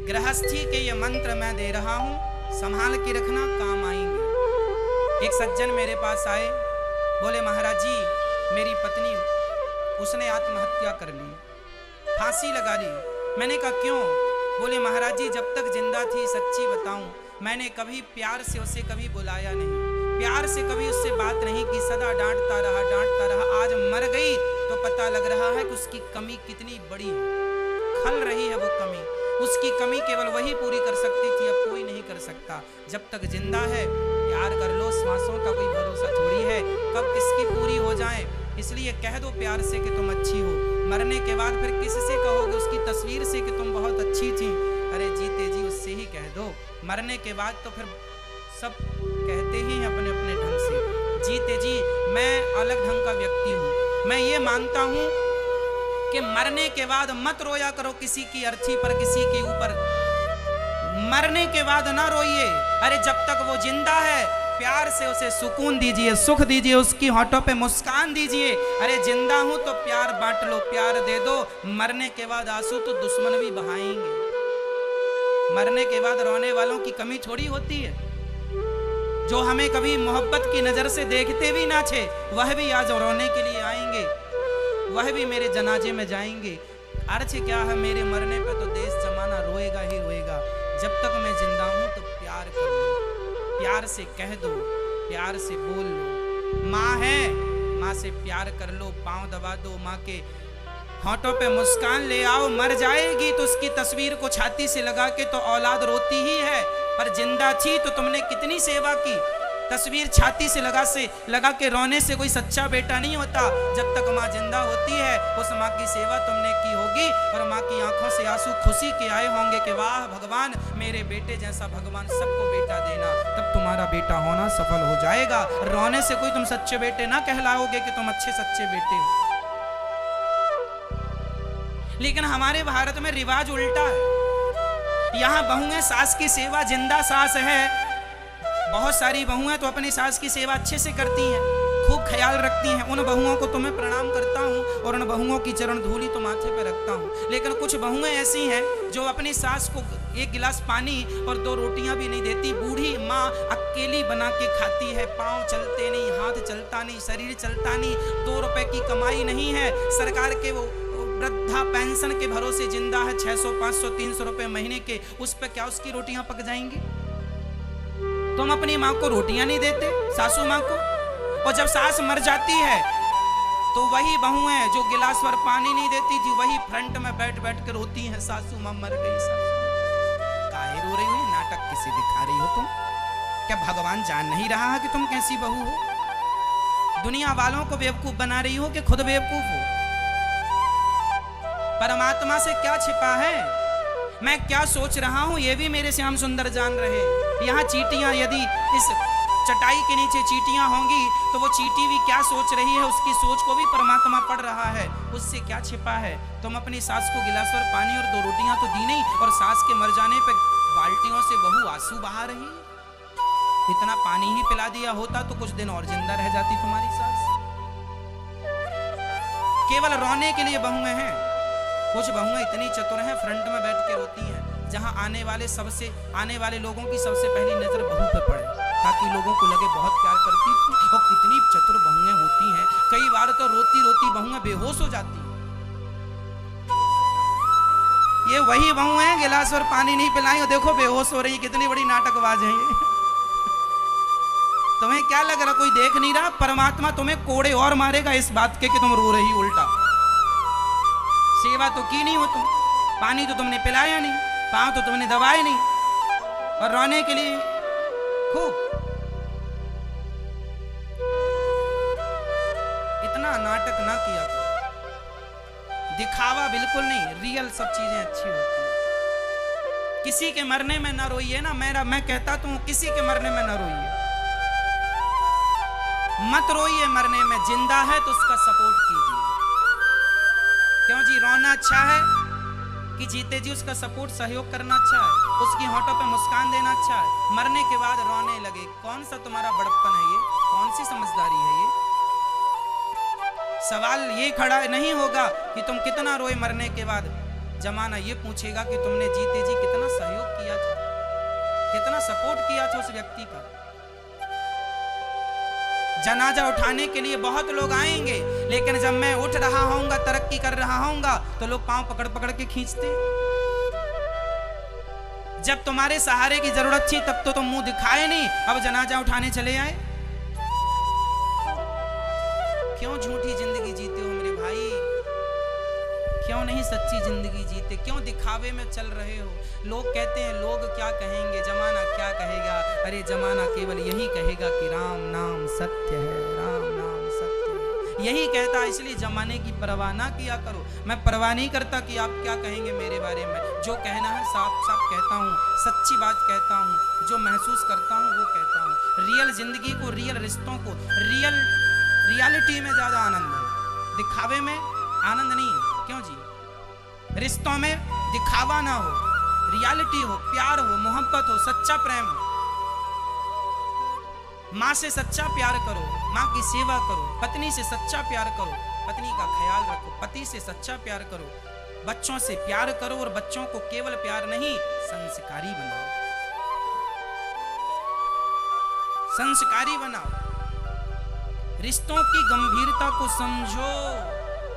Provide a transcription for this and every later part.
गृहस्थी के ये मंत्र मैं दे रहा हूं, संभाल के रखना, काम आएंगे। एक सज्जन मेरे पास आए, बोले महाराज जी मेरी पत्नी उसने आत्महत्या कर ली, फांसी लगा ली। मैंने कहा क्यों? बोले महाराज जी जब तक जिंदा थी सच्ची बताऊं मैंने कभी प्यार से उसे कभी बुलाया नहीं, प्यार से कभी उससे बात नहीं की, सदा डांटता रहा। आज मर गई तो पता लग रहा है कि उसकी कमी कितनी बड़ी है, खल रही है वो कमी। उसकी कमी केवल वही पूरी कर सकती थी, अब कोई नहीं कर सकता। जब तक जिंदा है प्यार कर लो, सांसों का कोई भरोसा थोड़ी है कब किसकी पूरी हो जाए। इसलिए कह दो प्यार से कि तुम अच्छी हो, मरने के बाद फिर किससे कहोगे? उसकी तस्वीर से कि तुम बहुत अच्छी थी। अरे जीते जी उससे ही कह दो, मरने के बाद तो फिर सब कहते ही हैं अपने अपने ढंग से। जीते जी मैं अलग ढंग का व्यक्ति हूँ, मैं ये मानता हूँ कि मरने के बाद मत रोया करो किसी की अर्थी पर, किसी के ऊपर। मरने के बाद ना रोइए। अरे जब तक वो जिंदा है प्यार से उसे सुकून दीजिए, सुख दीजिए, उसकी होठों पे मुस्कान दीजिए। अरे जिंदा हूं तो प्यार बांट लो, प्यार दे दो। मरने के बाद आंसू तो दुश्मन भी बहाएंगे। मरने के बाद रोने वालों की कमी थोड़ी होती है। जो हमें कभी मोहब्बत की नजर से देखते भी ना थे वह भी आज रोने के लिए आएंगे, वह भी मेरे जनाजे में जाएंगे। अर्थ क्या है, मेरे मरने पे तो देश जमाना रोएगा ही रोएगा। जब तक मैं जिंदा हूं तो प्यार कर लो, प्यार से कह दो, प्यार से बोल लो। माँ है, माँ से प्यार कर लो, पाँव दबा दो, माँ के होठों पे मुस्कान ले आओ। मर जाएगी तो उसकी तस्वीर को छाती से लगा के तो औलाद रोती ही है, पर जिंदा थी तो तुमने कितनी सेवा की। तस्वीर छाती से लगा के रोने से कोई सच्चा बेटा नहीं होता। जब तक माँ जिंदा होती है उस माँ की सेवा तुमने की होगी, और माँ की आंखों से आंसू खुशी के आए होंगे कि वाह भगवान मेरे बेटे जैसा भगवान सबको बेटा देना। तब तुम्हारा बेटा होना सफल हो जाएगा। रोने से कोई तुम सच्चे बेटे ना कहलाओगे कि तुम अच्छे सच्चे बेटे हो। लेकिन हमारे भारत में रिवाज उल्टा है। यहाँ बहुएं सास की सेवा, जिंदा सास है, बहुत सारी बहुएं तो अपनी सास की सेवा अच्छे से करती हैं, खूब ख्याल रखती हैं। उन बहुओं को तो मैं प्रणाम करता हूँ और उन बहुओं की चरण धूली तो माथे पे रखता हूँ। लेकिन कुछ बहुएं ऐसी हैं जो अपनी सास को एक गिलास पानी और 2 रोटियां भी नहीं देती। बूढ़ी माँ अकेली बना के खाती है, पाँव चलते नहीं, हाथ चलता नहीं, शरीर चलता नहीं, 2 रुपए की कमाई नहीं है। सरकार के वो वृद्धा पेंशन के भरोसे जिंदा है, 600 500 300 रुपए महीने के। उस पर क्या उसकी रोटियां पक जाएंगी? तुम अपनी माँ को रोटियां नहीं देते, सासू माँ को। और जब सास मर जाती है तो वही बहुएं जो गिलास भर पानी नहीं देती थी वही फ्रंट में बैठ बैठ कर रोती हैं, सासू माँ मर गई। सासू काहे रो रही हो? नाटक किसे दिखा रही हो तुम? क्या भगवान जान नहीं रहा है कि तुम कैसी बहू हो? दुनिया वालों को बेवकूफ बना रही हो कि खुद बेवकूफ हो? परमात्मा से क्या छिपा है? मैं क्या सोच रहा हूं ये भी मेरे श्याम सुंदर जान रहे। यहाँ चींटियां, यदि इस चटाई के नीचे चींटियां होंगी तो वो चींटी भी क्या सोच रही है, उसकी सोच को भी परमात्मा पढ़ रहा है। उससे क्या छिपा है? तुम अपनी सास को गिलास भर पानी और 2 रोटियां तो दी नहीं, और सास के मर जाने पर बाल्टियों से बहू आंसू बहा रही। इतना पानी ही पिला दिया होता तो कुछ दिन और जिंदा रह जाती तुम्हारी सास। केवल रोने के लिए बहुएं हैं। कुछ बहुएं इतनी चतुर हैं, फ्रंट में बैठ के रोती हैं, जहां आने वाले लोगों की सबसे पहली नजर बहू पे पड़े, ताकि लोगों को लगे बहुत प्यार करती थी। और कितनी चतुर बहुएं होती हैं, कई बार तो रोती रोती बहुएं बेहोश हो जाती हैं। ये वही बहुएं हैं गिलास और पानी नहीं पिलाई और देखो बेहोश हो रही। कितनी बड़ी नाटकबाज है ये। तुम्हें क्या लग रहा कोई देख नहीं रहा? परमात्मा तुम्हें कोड़े और मारेगा इस बात के कि तुम रो रही उल्टा। सेवा तो की नहीं हो तुम, पानी तो तुमने पिलाया नहीं, पाँव तो तुमने दबाए नहीं, और रोने के लिए खूब। इतना नाटक ना किया करो, दिखावा बिल्कुल नहीं, रियल सब चीजें अच्छी होती हैं। किसी के मरने में ना रोइए ना, मैं कहता तो हूं किसी के मरने में ना रोइए, मत रोइए। मरने में जिंदा है तो उसका सपोर्ट कीजिए। क्यों जी? रोना अच्छा है कि जीते जी उसका सपोर्ट सहयोग करना अच्छा है, उसकी होठों पे मुस्कान देना अच्छा है। मरने के बाद रोने लगे, कौन सा तुम्हारा बड़प्पन है ये? कौन सी समझदारी है ये? सवाल ये खड़ा नहीं होगा कि तुम कितना रोए मरने के बाद, जमाना ये पूछेगा कि तुमने जीते जी कितना सपोर्ट किया था उस व्यक्ति का। जनाजा उठाने के लिए बहुत लोग आएंगे, लेकिन जब मैं उठ रहा होऊंगा, तरक्की कर रहा होऊंगा, तो लोग पांव पकड़ पकड़ के खींचते। जब तुम्हारे सहारे की जरूरत थी तब तो तुम मुंह दिखाए नहीं, अब जनाजा उठाने चले आए। क्यों झूठी जिंदगी जीते हो मेरे भाई? क्यों नहीं सच्ची जिंदगी जीते? क्यों दिखावे में चल रहे हो? लोग कहते हैं लोग क्या कहेंगे, जमाना क्या कहेगा। अरे जमाना केवल यही कहेगा कि राम नाम सत्य है, राम नाम सत्य है, यही कहता है। इसलिए जमाने की परवाह ना किया करो। मैं परवाह नहीं करता कि आप क्या कहेंगे मेरे बारे में। जो कहना है साफ साफ कहता हूँ, सच्ची बात कहता हूँ, जो महसूस करता हूँ वो कहता हूँ। रियल जिंदगी को, रियल रिश्तों को, रियलिटी में ज्यादा आनंद है, दिखावे में आनंद नहीं है। क्यों जी? रिश्तों में दिखावा ना हो, रियलिटी हो, प्यार हो, मोहब्बत हो, सच्चा प्रेम हो। माँ से सच्चा प्यार करो, माँ की सेवा करो, पत्नी से सच्चा प्यार करो, पत्नी का ख्याल रखो, पति से सच्चा प्यार करो, बच्चों से प्यार करो, और बच्चों को केवल प्यार नहीं, संस्कारी बनाओ, संस्कारी बनाओ। रिश्तों की गंभीरता को समझो।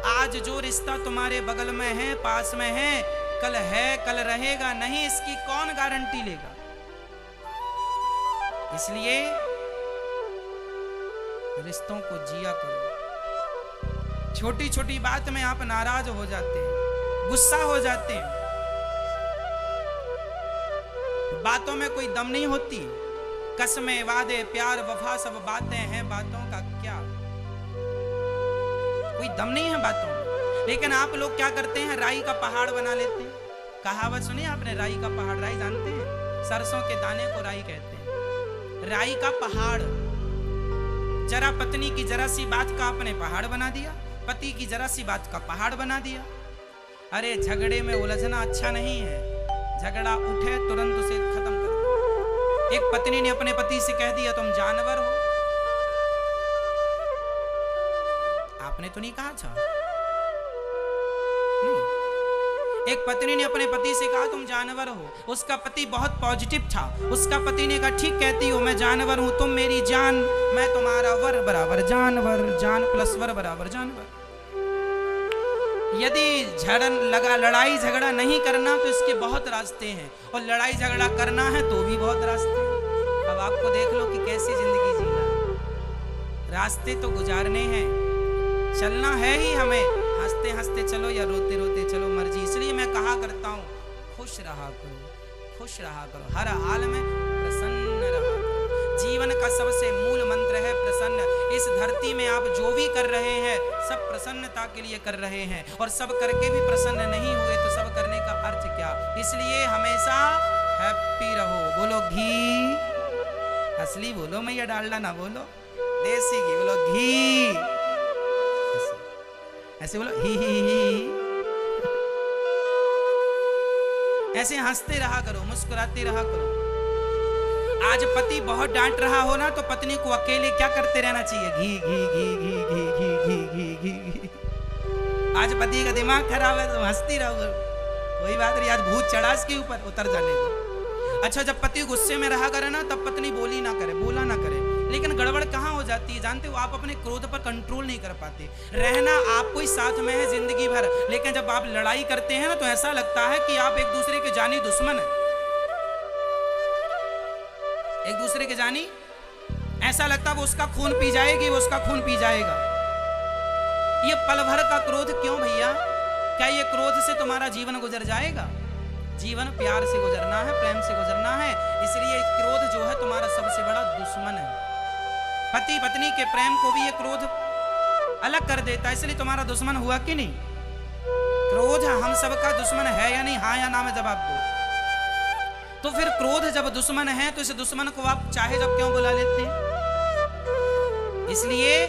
आज जो रिश्ता तुम्हारे बगल में है, पास में है, कल रहेगा नहीं, इसकी कौन गारंटी लेगा? इसलिए रिश्तों को जिया करो। छोटी छोटी बात में आप नाराज हो जाते हैं, गुस्सा हो जाते हैं, बातों में कोई दम नहीं होती। कसमें, वादे, प्यार, वफा सब बातें हैं, बातों का क्या? कोई दम नहीं है बातों में। लेकिन आप लोग क्या करते हैं, राई का पहाड़ बना लेते हैं। कहावत सुनी आपने, राई का पहाड़? राई जानते हैं? सरसों के दाने को राई कहते हैं। राई का पहाड़। जरा पत्नी की जरा सी बात का आपने पहाड़ बना दिया, पति की जरा सी बात का पहाड़ बना दिया। अरे झगड़े में उलझना अच्छा नहीं है। झगड़ा उठे तुरंत उसे खत्म कर दो। एक पत्नी ने अपने पति से कह दिया तुम जानवर हो। आपने तो नहीं कहा था, नहीं। एक पत्नी ने अपने पति से कहा तुम जानवर हो। उसका पति बहुत पॉजिटिव था। उसका पति ने कहा ठीक कहती हो, मैं जानवर हूं, तुम मेरी जान, मैं तुम्हारा वर बराबर जानवर, जान प्लस वर बराबर जानवर। यदि लड़ाई झगड़ा नहीं करना तो इसके बहुत रास्ते हैं, और लड़ाई झगड़ा करना है तो भी बहुत रास्ते हैं। अब आपको देख लो कि कैसी जिंदगी जीना। रास्ते तो गुजारने हैं, चलना है ही हमें। हंसते हंसते चलो या रोते रोते चलो, मर्जी। इसलिए मैं कहा करता हूँ खुश रहा करो, खुश रहा करो, हर हाल में प्रसन्न रहा करो। जीवन का सबसे मूल मंत्र है प्रसन्न। इस धरती में आप जो भी कर रहे हैं सब प्रसन्नता के लिए कर रहे हैं, और सब करके भी प्रसन्न नहीं हुए तो सब करने का अर्थ क्या? इसलिए हमेशा हैप्पी रहो। बोलो घी, असली बोलो, मैया डालडा ना बोलो, देसी घी बोलो, घी ऐसे बोलो, ही। ऐसे हंसते रहा करो, मुस्कुराते रहा करो। आज पति बहुत डांट रहा हो ना, तो पत्नी को अकेले क्या करते रहना चाहिए? घी घी घी घी घी घी घी घी घी। आज पति का दिमाग खराब है तो हंसती रहो, कोई बात नहीं, आज भूत चढ़ा इसके ऊपर, उतर जाने दो। अच्छा, जब पति गुस्से में रहा करे ना, तब पत्नी बोली ना करे, बोला ना करे। लेकिन गड़बड़ कहाँ हो जाती है जानते हो? आप अपने क्रोध पर कंट्रोल नहीं कर पाते। रहना आपको ही साथ में है जिंदगी भर, लेकिन जब आप लड़ाई करते हैं ना, तो ऐसा लगता है कि आप एक दूसरे के जानी दुश्मन है। एक दूसरे के जानी, ऐसा लगता है वो उसका खून पी जाएगी, वो उसका खून पी जाएगा। ये पल भर का क्रोध क्यों भैया? क्या ये क्रोध से तुम्हारा जीवन गुजर जाएगा? जीवन प्यार से गुजरना है, प्रेम से गुजरना है। इसलिए क्रोध जो है तुम्हारा सबसे बड़ा दुश्मन है। पति पत्नी के प्रेम को भी ये क्रोध अलग कर देता है। इसलिए तुम्हारा दुश्मन हुआ कि नहीं? क्रोध हम सबका दुश्मन है या नहीं? हाँ या ना में जवाब दो। तो फिर क्रोध जब दुश्मन है तो इस दुश्मन को आप चाहे जब क्यों बुला लेते हैं? इसलिए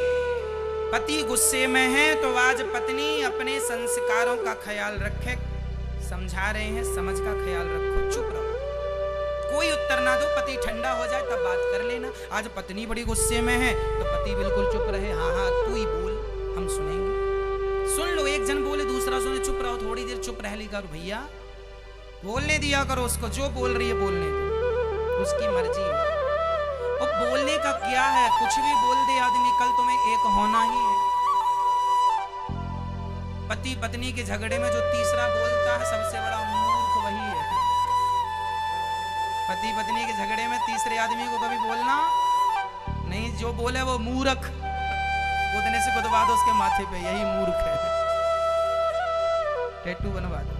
पति गुस्से में है तो आज पत्नी अपने संस्कारों का ख्याल रखे। समझा रहे हैं, समझ का ख्याल रखो, चुप रहो, कोई उत्तर ना दो। पति ठंडा हो जाए तब बात कर लेना। आज पत्नी बड़ी गुस्से में है तो पति बिल्कुल चुप रहे। हाँ हाँ तू ही बोल, हम सुनेंगे। सुन लो, एक जन बोले दूसरा सुने, चुप रहो, थोड़ी देर चुप रह ली करो भैया, बोलने दिया करो उसको, जो बोल रही है बोलने दो। उसकी मर्जी है। और बोलने का क्या है, कुछ भी बोल दे आदमी, कल तुम्हें एक होना ही है। पति पत्नी के झगड़े में जो तीसरा बोलता है सबसे बड़ा मूर्ख वही है। पति पत्नी के झगड़े में तीसरे आदमी को कभी बोलना नहीं, जो बोले वो मूर्ख, कूदने से कुदवा दो उसके माथे पे, यही मूर्ख है। टैटू बनवा दो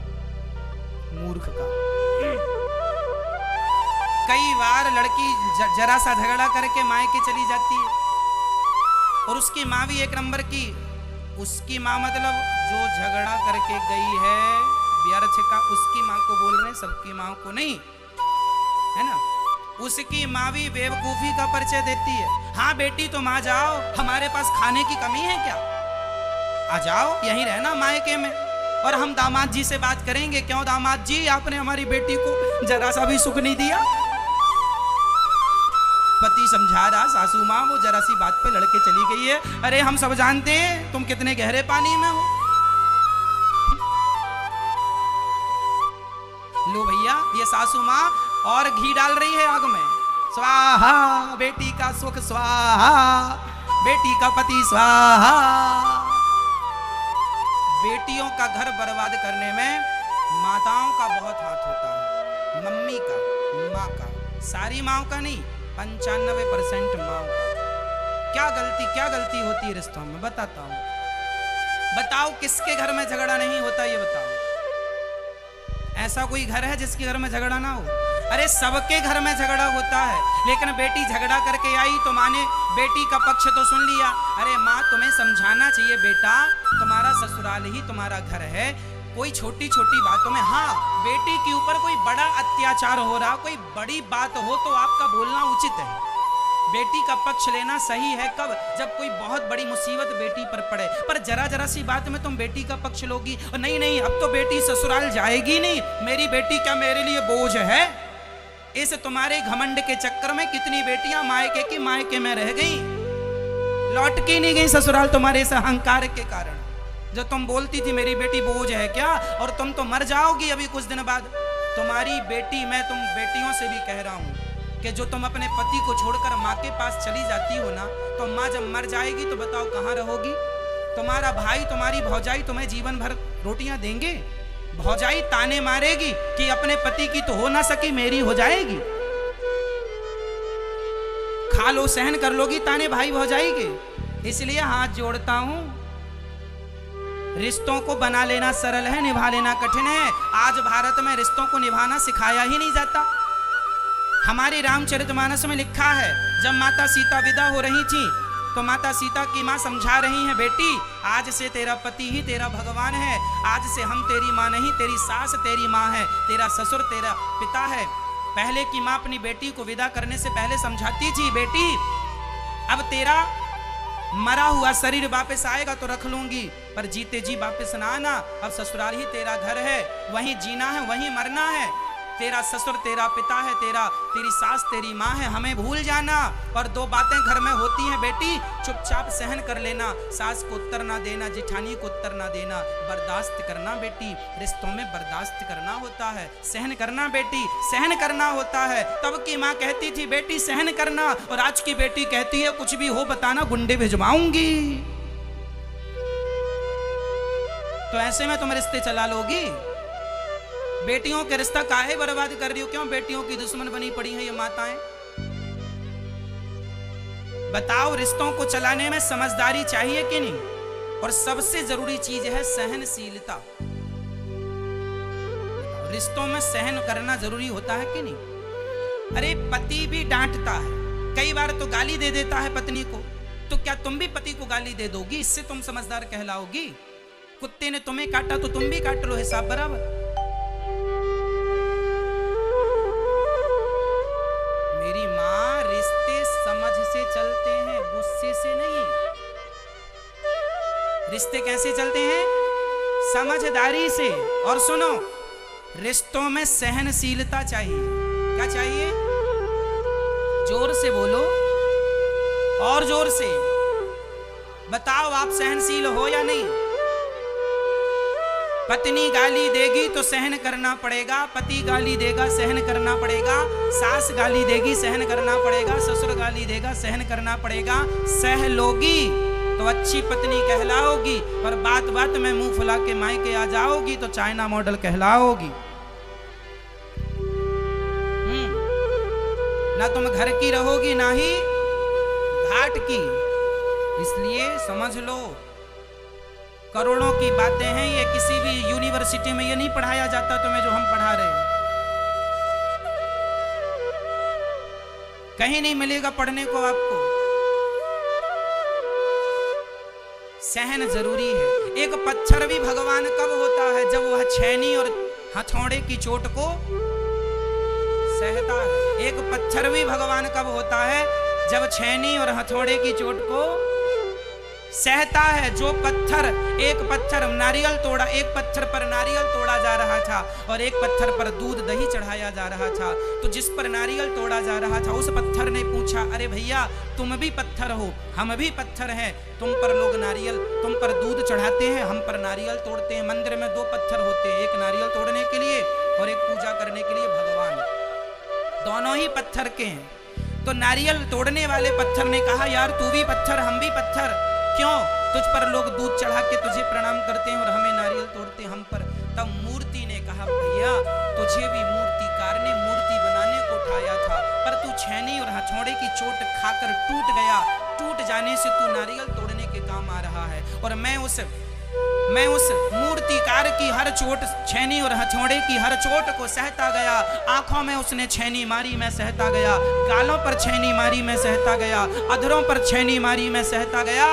मूर्ख का। कई बार लड़की जरा सा झगड़ा करके मायके चली जाती है और उसकी माँ भी एक नंबर की। उसकी माँ मतलब जो झगड़ा करके गई है व्यर्थ का, उसकी माँ को बोल रहे हैं, सबकी माँ को नहीं, है ना। उसकी माँ भी बेवकूफी का परिचय देती है। हाँ बेटी तुम आ जाओ, हमारे पास खाने की कमी है क्या, आ जाओ यहीं रहना मायके में, और हम दामाद जी से बात करेंगे। क्यों दामाद जी, आपने हमारी बेटी को जरा सा भी सुख नहीं दिया। पति समझा रहा सासू माँ, वो जरा सी बात पे लड़के चली गई है। अरे हम सब जानते हैं तुम कितने गहरे पानी में हो। लो भैया, ये सासू माँ और घी डाल रही है आग में। स्वाहा, बेटी का सुख स्वाहा, बेटी का पति स्वाहा। बेटियों का घर बर्बाद करने में माताओं का बहुत हाथ होता है। मम्मी का, माँ का, सारी माँ का नहीं, 95% माँ का। क्या गलती होती है रिश्तों में, बताता हूँ। बताओ किसके घर में झगड़ा नहीं होता, ये बताओ। ऐसा कोई घर है जिसके घर में झगड़ा ना हो? अरे सबके घर में झगड़ा होता है, लेकिन बेटी झगड़ा करके आई तो माँ ने बेटी का पक्ष तो सुन लिया। अरे माँ, तुम्हें समझाना चाहिए बेटा, तुम्हारा ससुराल ही तुम्हारा घर है। कोई छोटी छोटी बातों में, हाँ बेटी के ऊपर कोई बड़ा अत्याचार हो रहा, कोई बड़ी बात हो तो आपका बोलना उचित है। बेटी का पक्ष लेना सही है कब, जब कोई बहुत बड़ी मुसीबत बेटी पर पड़े। पर जरा जरा सी बात में तुम बेटी का पक्ष लोगी, और नहीं नहीं अब तो बेटी ससुराल जाएगी नहीं, मेरी बेटी क्या मेरे लिए बोझ है। इस तुम्हारे घमंड के चक्कर में कितनी बेटियां मायके की मायके में रह गई, लौट के नहीं गई ससुराल, तुम्हारे इस अहंकार के कारण। जो तुम बोलती थी मेरी बेटी बोझ है क्या, और तुम तो मर जाओगी अभी कुछ दिन बाद। तुम्हारी बेटी, मैं तुम बेटियों से भी कह रहा हूं कि जो तुम अपने पति को छोड़कर माँ के पास चली जाती हो ना, तो माँ जब मर जाएगी तो बताओ कहाँ रहोगी। तुम्हारा भाई, तुम्हारी भौजाई तुम्हें जीवन भर रोटियां देंगे? भौजाई ताने मारेगी कि अपने पति की तो हो ना सकी, मेरी हो जाएगी। खा लो, सहन कर लोगी ताने भाई भौजाई के। इसलिए हाथ जोड़ता हूं, रिश्तों को बना लेना सरल है, निभा लेना कठिन है। आज भारत में रिश्तों को निभाना सिखाया ही नहीं जाता। हमारे रामचरितमानस में लिखा है, जब माता सीता विदा हो रही थी तो माता सीता की माँ समझा रही हैं, बेटी आज से तेरा पति ही तेरा भगवान है, आज से हम तेरी माँ नहीं, तेरी सास तेरी माँ है, तेरा ससुर तेरा पिता है। पहले की माँ अपनी बेटी को विदा करने से पहले समझाती थी, बेटी अब तेरा मरा हुआ शरीर वापस आएगा तो रख लूंगी, पर जीते जी वापस ना आना। अब ससुराल ही तेरा घर है, वहीं जीना है, वहीं मरना है। तेरा ससुर तेरा पिता है, तेरी सास तेरी माँ है, हमें भूल जाना। और दो बातें घर में होती हैं बेटी, चुपचाप सहन कर लेना, सास को उत्तर ना देना, जिठानी को उत्तर ना देना, बर्दाश्त करना बेटी। रिश्तों में बर्दाश्त करना होता है, सहन करना बेटी, सहन करना होता है। तब की माँ कहती थी बेटी सहन करना, और आज की बेटी कहती है कुछ भी हो बताना, गुंडे भिजवाऊंगी। तो ऐसे में तुम रिश्ते चला लोगी? बेटियों के रिश्ता काहे बर्बाद कर रही हो? क्यों बेटियों की दुश्मन बनी पड़ी हैं ये माताएं? बताओ, रिश्तों को चलाने में समझदारी चाहिए कि नहीं? और सबसे जरूरी चीज है सहनशीलता। रिश्तों में सहन करना जरूरी होता है कि नहीं? अरे पति भी डांटता है, कई बार तो गाली दे देता है पत्नी को, तो क्या तुम भी पति को गाली दे दोगी? इससे तुम समझदार कहलाओगी? कुत्ते ने तुम्हें काटा तो तुम भी काट लो, हिसाब बराबर। मेरी माँ, रिश्ते समझ से चलते हैं, गुस्से से नहीं। रिश्ते कैसे चलते हैं? समझदारी से। और सुनो, रिश्तों में सहनशीलता चाहिए। क्या चाहिए? जोर से बोलो, और जोर से बताओ, आप सहनशील हो या नहीं? पत्नी गाली देगी तो सहन करना पड़ेगा, पति गाली देगा सहन करना पड़ेगा, सास गाली देगी सहन करना पड़ेगा, ससुर गाली देगा सहन करना पड़ेगा। सह लोगी तो अच्छी पत्नी कहलाओगी, और बात बात में मुंह फुला के मायके आ जाओगी तो चाइना मॉडल कहलाओगी। ना तुम घर की रहोगी ना ही घाट की। इसलिए समझ लो, करोड़ों की बातें हैं ये। किसी भी यूनिवर्सिटी में ये नहीं पढ़ाया जाता तुम्हें जो हम पढ़ा रहे हैं, कहीं नहीं मिलेगा पढ़ने को आपको। सहन जरूरी है। एक पत्थर भी भगवान कब होता है? जब वह छेनी और हथौड़े की चोट को सहता है। एक पत्थर भी भगवान कब होता है? जब छेनी और हथौड़े की चोट को सहता है। जो पत्थर, एक पत्थर नारियल तोड़ा, एक पत्थर पर नारियल तोड़ा जा रहा था और एक पत्थर पर दूध दही चढ़ाया जा रहा था, तो जिस पर नारियल तोड़ा जा रहा था उस पत्थर ने पूछा, अरे भैया तुम भी पत्थर हो, हम भी पत्थर हैं, तुम पर लोग नारियल, तुम पर दूध चढ़ाते हैं, हम पर नारियल तोड़ते हैं। मंदिर में दो पत्थर होते हैं, एक नारियल तोड़ने के लिए और एक पूजा करने के लिए भगवान, दोनों ही पत्थर के हैं। तो नारियल तोड़ने वाले पत्थर ने कहा, यार तू भी पत्थर हम भी पत्थर, क्यों तुझ पर लोग दूध चढ़ा के तुझे प्रणाम करते हैं और हमें नारियल तोड़ते हैं हम पर? तब मूर्ति ने कहा, भैया तुझे भी मूर्तिकार ने मूर्ति बनाने को उठाया था, पर तू छेनी और हथौड़े की चोट खाकर टूट गया। टूट जाने से तू नारियल तोड़ने के काम आ रहा है, और मैं उस मूर्तिकार की हर चोट, छेनी और हथौड़े की हर चोट को सहता गया। आंखों में उसने छेनी मारी, मैं सहता गया। गालों पर छेनी मारी, मैं सहता गया। अधरों पर छेनी मारी, मैं सहता गया।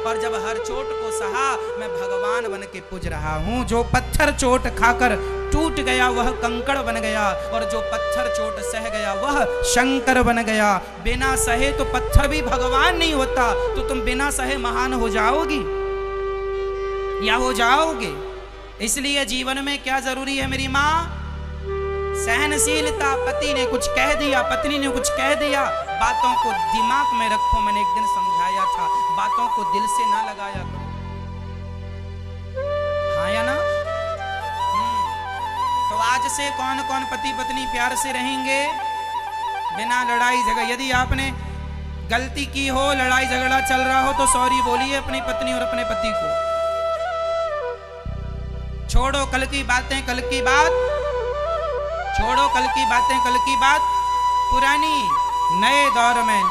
और जब हर चोट को सहा, मैं भगवान बन के पूज रहा हूँ। जो पत्थर चोट खाकर टूट गया वह कंकड़ बन गया, और जो पत्थर चोट सह गया वह शंकर बन गया। बिना सहे तो पत्थर भी भगवान नहीं होता, तो तुम बिना सहे महान हो जाओगी या हो जाओगे? इसलिए जीवन में क्या जरूरी है मेरी माँ? सहनशीलता। पति ने कुछ कह दिया, पत्नी ने कुछ कह दिया, बातों को दिमाग में रखो। मैंने एक दिन समझाया था, बातों को दिल से ना लगाया करो। हाँ या ना? तो आज से कौन कौन पति पत्नी प्यार से रहेंगे बिना लड़ाई झगड़ा? यदि आपने गलती की हो, लड़ाई झगड़ा चल रहा हो, तो सॉरी बोलिए अपनी पत्नी और अपने पति को। छोड़ो कल की बातें, कल की बात छोड़ो, कल की बातें, कल की बात पुरानी। नए दौर में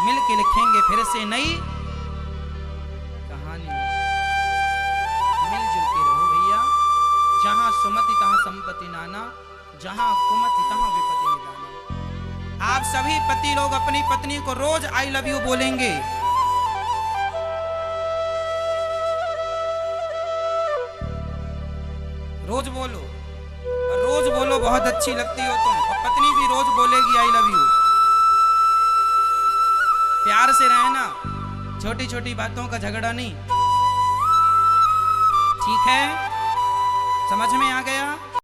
मिलके लिखेंगे फिर से नई कहानी। मिलजुल के रहो भैया। जहां सुमति तहां संपत्ति नाना, जहां कुमति तहां विपत्ति निदाना। आप सभी पति लोग अपनी पत्नी को रोज आई लव यू बोलेंगे। रोज बोलो, और रोज बोलो, बहुत अच्छी लगती हो तुम। और पत्नी भी रोज बोलेगी आई लव यू। प्यार से रहना, छोटी छोटी बातों का झगड़ा नहीं। ठीक है? समझ में आ गया?